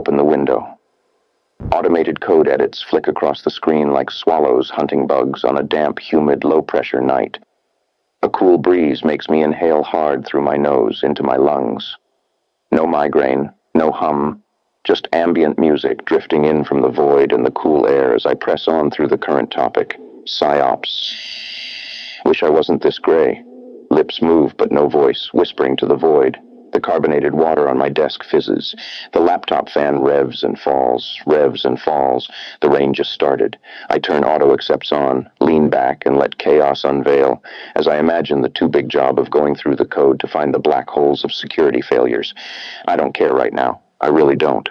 open the window. Automated code edits flick across the screen like swallows hunting bugs on a damp, humid, low-pressure night. A cool breeze makes me inhale hard through my nose into my lungs. No migraine, no hum, just ambient music drifting in from the void and the cool air as I press on through the current topic, CyOps. Wish I wasn't this gray. Lips move but no voice, whispering to the void. The carbonated water on my desk fizzes. The laptop fan revs and falls, revs and falls. The rain just started. I turn auto accepts on, lean back, and let chaos unveil, as I imagine the too big job of going through the code to find the black holes of security failures. I don't care right now. I really don't.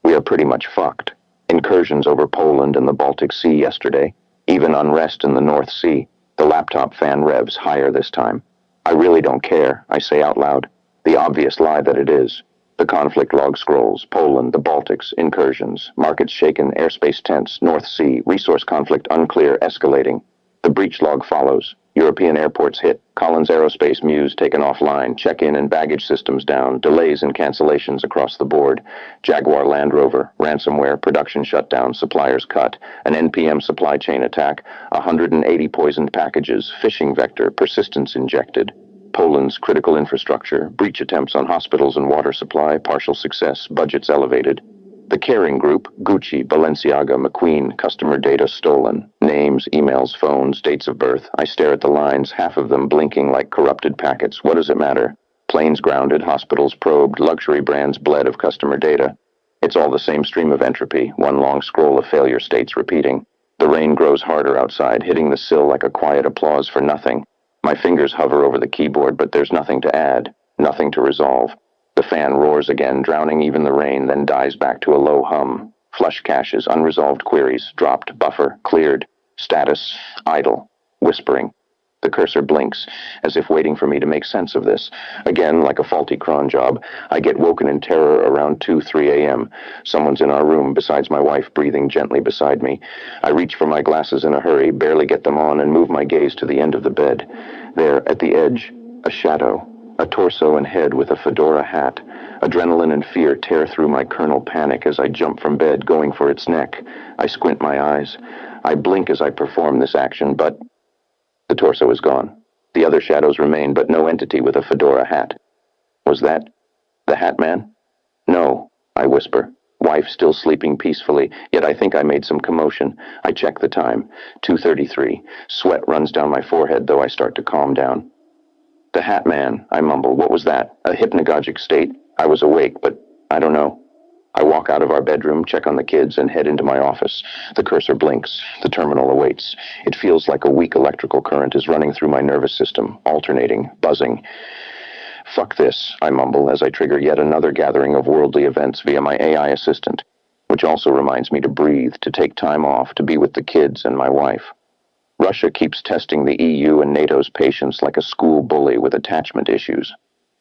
We are pretty much fucked. Incursions over Poland and the Baltic Sea yesterday. Even unrest in the North Sea. The laptop fan revs higher this time. I really don't care, I say out loud. The obvious lie that it is. The conflict log scrolls, Poland, the Baltics, incursions, markets shaken, airspace tense, North Sea, resource conflict unclear, escalating. The breach log follows. European airports hit, Collins Aerospace Muse taken offline, check-in and baggage systems down, delays and cancellations across the board, Jaguar Land Rover, ransomware, production shutdown, suppliers cut, an NPM supply chain attack, 180 poisoned packages, phishing vector, persistence injected. Poland's critical infrastructure, breach attempts on hospitals and water supply, partial success, budgets elevated. The Caring Group, Gucci, Balenciaga, McQueen, customer data stolen. Names, emails, phones, dates of birth. I stare at the lines, half of them blinking like corrupted packets. What does it matter? Planes grounded, hospitals probed, luxury brands bled of customer data. It's all the same stream of entropy, one long scroll of failure states repeating. The rain grows harder outside, hitting the sill like a quiet applause for nothing. My fingers hover over the keyboard, but there's nothing to add, nothing to resolve. The fan roars again, drowning even the rain, then dies back to a low hum. Flush caches, unresolved queries, dropped, buffer, cleared, status, idle, whispering. The cursor blinks, as if waiting for me to make sense of this. Again, like a faulty cronjob, I get woken in terror around 2-3 a.m. Someone's in our room, besides my wife breathing gently beside me. I reach for my glasses in a hurry, barely get them on, and move my gaze to the end of the bed. There, at the edge, a shadow. A torso and head with a fedora hat. Adrenaline and fear tear through my kernel panic as I jump from bed, going for its neck. I squint my eyes. I blink as I perform this action, but the torso is gone. The other shadows remain, but no entity with a fedora hat. Was that the Hatman? No, I whisper. Wife still sleeping peacefully, yet I think I made some commotion. I check the time. 2:33. Sweat runs down my forehead, though I start to calm down. The Hatman, I mumble. What was that? A hypnagogic state? I was awake, but I don't know. I walk out of our bedroom, check on the kids, and head into my office. The cursor blinks. The terminal awaits. It feels like a weak electrical current is running through my nervous system, alternating, buzzing. Fuck this, I mumble as I trigger yet another gathering of worldly events via my AI assistant, which also reminds me to breathe, to take time off, to be with the kids and my wife. Russia keeps testing the EU and NATO's patience like a school bully with attachment issues,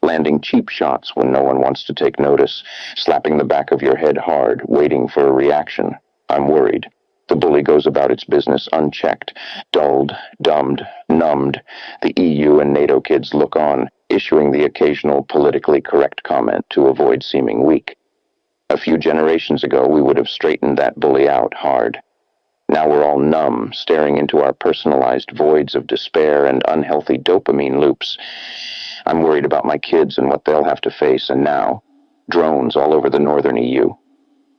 landing cheap shots when no one wants to take notice, slapping the back of your head hard, waiting for a reaction. I'm worried. The bully goes about its business unchecked, dulled, dumbed, numbed. The EU and NATO kids look on, issuing the occasional politically correct comment to avoid seeming weak. A few generations ago, we would have straightened that bully out hard. Now we're all numb, staring into our personalized voids of despair and unhealthy dopamine loops. I'm worried about my kids and what they'll have to face, and now, drones all over the northern EU.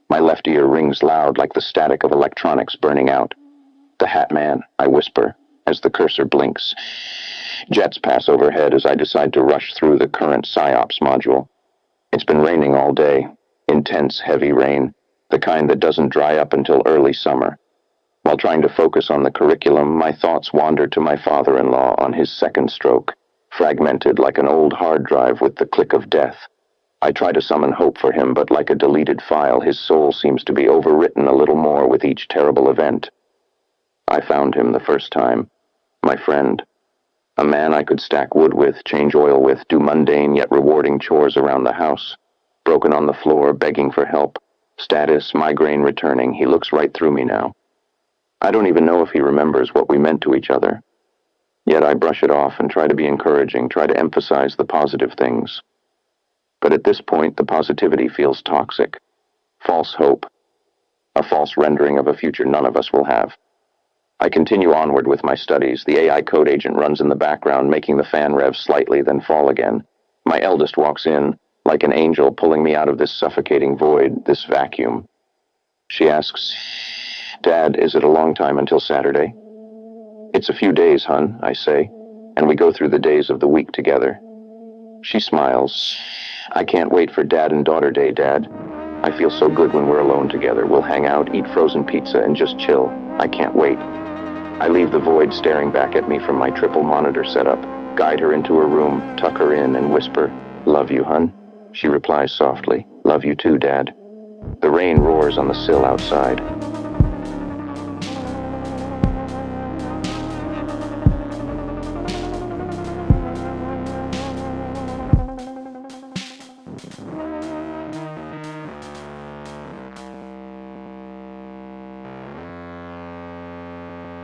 My left ear rings loud like the static of electronics burning out. The Hatman, I whisper, as the cursor blinks. Jets pass overhead as I decide to rush through the current CyOps module. It's been raining all day, intense, heavy rain, the kind that doesn't dry up until early summer. While trying to focus on the curriculum, my thoughts wander to my father-in-law on his second stroke, fragmented like an old hard drive with the click of death. I try to summon hope for him, but like a deleted file, his soul seems to be overwritten a little more with each terrible event. I found him the first time, my friend. A man I could stack wood with, change oil with, do mundane yet rewarding chores around the house. Broken on the floor, begging for help. Status, migraine returning, he looks right through me now. I don't even know if he remembers what we meant to each other. Yet I brush it off and try to be encouraging, try to emphasize the positive things. But at this point, the positivity feels toxic. False hope. A false rendering of a future none of us will have. I continue onward with my studies. The AI code agent runs in the background, making the fan rev slightly, then fall again. My eldest walks in, like an angel, pulling me out of this suffocating void, this vacuum. She asks, "Dad, is it a long time until Saturday?" "It's a few days, hun," I say, and we go through the days of the week together. She smiles. "I can't wait for Dad and Daughter Day, Dad. I feel so good when we're alone together. We'll hang out, eat frozen pizza, and just chill. I can't wait." I leave the void staring back at me from my triple monitor setup, guide her into her room, tuck her in, and whisper, "Love you, hun." She replies softly, "Love you too, Dad." The rain roars on the sill outside.